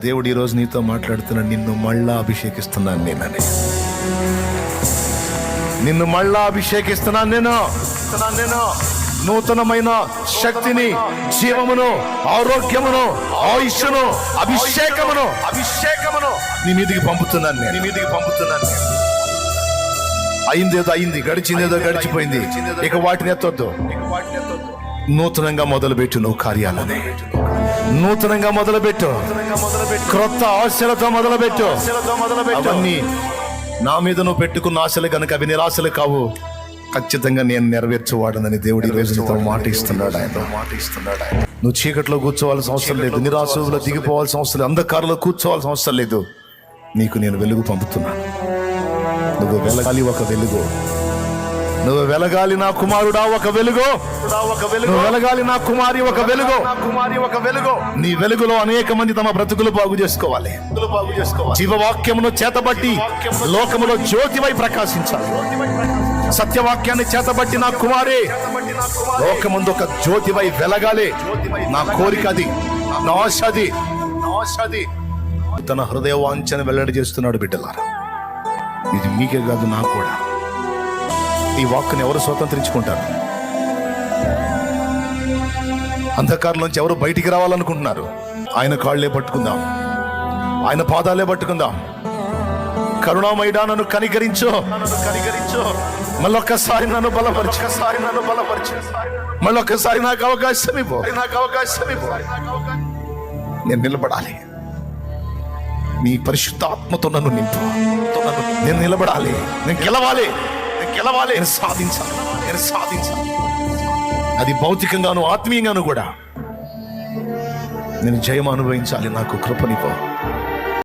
దేవుడు ఈరోజు నీతో మాట్లాడుతున్నా, నిన్ను మళ్ళా అభిషేకిస్తున్నాను నేనని. నిన్ను మళ్ళా అభిషేకిస్తున్నాను నేను. నూతనమైన శక్తిని, జీవమును, ఆరోగ్యమును, ఆయుష్ను, అభిషేకమును నీ మీదికి పంపుతున్నాను నేను. అయిందేదో అయింది, గడిచిందేదో గడిచిపోయింది, ఇక వాటిని ఎత్తొద్దు. నూతనంగా మొదలుపెట్టు నువ్వు కార్యాలని. నూతనంగా మొదలుపెట్టు, క్రొత్త ఆశలతో మొదలుపెట్టు. అవన్నీ నా మీద నువ్వు పెట్టుకున్న ఆశలు కనుక అవి నిరాశలు కావు. ఖచ్చితంగా నేను నెరవేర్చువాడనని దేవుడు ఈ రోజు నీతో మాట ఇస్తున్నాడు. ఆయన నువ్వు చీకట్లో కూర్చోవాల్సిన అవసరం లేదు, నిరాశలో దిగిపోవాల్సిన అవసరం లేదు, అంధకారంలో కూర్చోవాల్సిన అవసరం లేదు. నీకు నేను వెలుగు పంపుతున్నాను. నువ్వు వెలగాలి ఒక వెలుగు. నువ్వు వెలగాలి నా కుమారుడా ఒక వెలుగు. నువ్వు వెలగాలి నా కుమారి ఒక వెలుగు. నీ వెలుగులో అనేక మంది తమ బ్రతుకులు బాగు చేసుకోవాలి. జీవవాక్యమును చేతబట్టి లోకములో జ్యోతివై ప్రకాశించాలి. సత్యవాక్యాన్ని చేతబట్టి నా కుమారి లోకముందు ఒక జ్యోతివై వెలగాలి. నా కోరిక అది, నా ఆశ అది. తన హృదయ వాంఛను వెల్లడి చేస్తున్నాడు. బిడ్డలారా, ఇది మీకే కాదు, నాకు కూడా. ఈ వాక్కుని ఎవరు స్వతంత్రించుకుంటారు? అంధకారంలోంచి ఎవరు బయటికి రావాలనుకుంటున్నారు? ఆయన కాళ్ళే పట్టుకుందాం, ఆయన పాదాలే పట్టుకుందాం. కరుణామయుడా నన్ను కనికరించు, మళ్ళొక్కసారి నన్ను బలపరచు, మళ్ళొక్కసారి నాకు అవకాశం ఇవ్వు. నేను నిలబడాలి, నీ పరిశుద్ధాత్మతో నన్ను నింపు. నేను నిలబడాలి, నేను గెలవాలి, నేను సాధించాలి. అది భౌతికంగాను ఆత్మీయంగాను కూడా నేను జయం అనుభవించాలి. నాకు కృపనివ్వు.